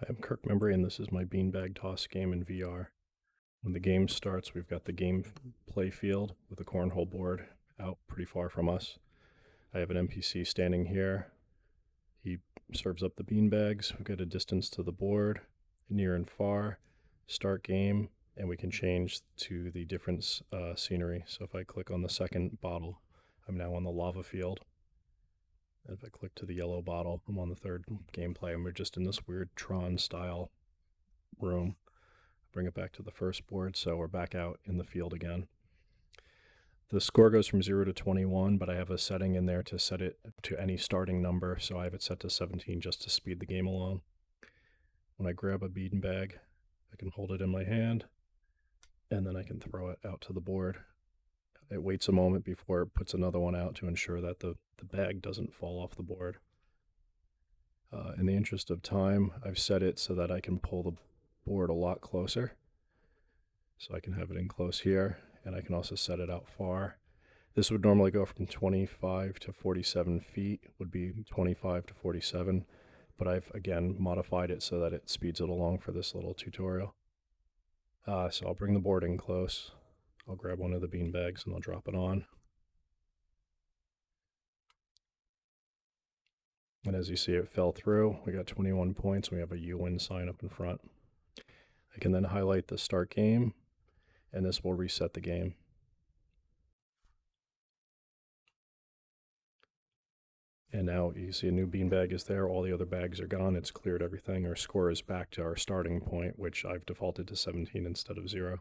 Hi, I'm Kirk Membry, and this is my Beanbag Toss game in VR. When the game starts, we've got the game play field with a cornhole board out pretty far from us. I have an NPC standing here. He serves up the beanbags. We've got a distance to the board, near and far, start game, and we can change to the different scenery. So if I click on the second bottle, I'm now on the lava field. And if I click to the yellow bottle, I'm on the third gameplay, and we're just in this weird Tron-style room. Bring it back to the first board, so we're back out in the field again. The score goes from 0 to 21, but I have a setting in there to set it to any starting number, so I have it set to 17 just to speed the game along. When I grab a beanbag, I can hold it in my hand, and then I can throw it out to the board. It waits a moment before it puts another one out to ensure that the bag doesn't fall off the board. In the interest of time, I've set it so that I can pull the board a lot closer. So I can have it in close here, and I can also set it out far. This would normally go from 25 to 47 feet, would be 25 to 47, but I've, again, modified it so that it speeds it along for this little tutorial. So I'll bring the board in close. I'll grab one of the bean bags and I'll drop it on. And as you see, it fell through. We got 21 points, and we have a "You Win" sign up in front. I can then highlight the start game, and this will reset the game. And now you see a new beanbag is there. All the other bags are gone. It's cleared everything. Our score is back to our starting point, which I've defaulted to 17 instead of 0.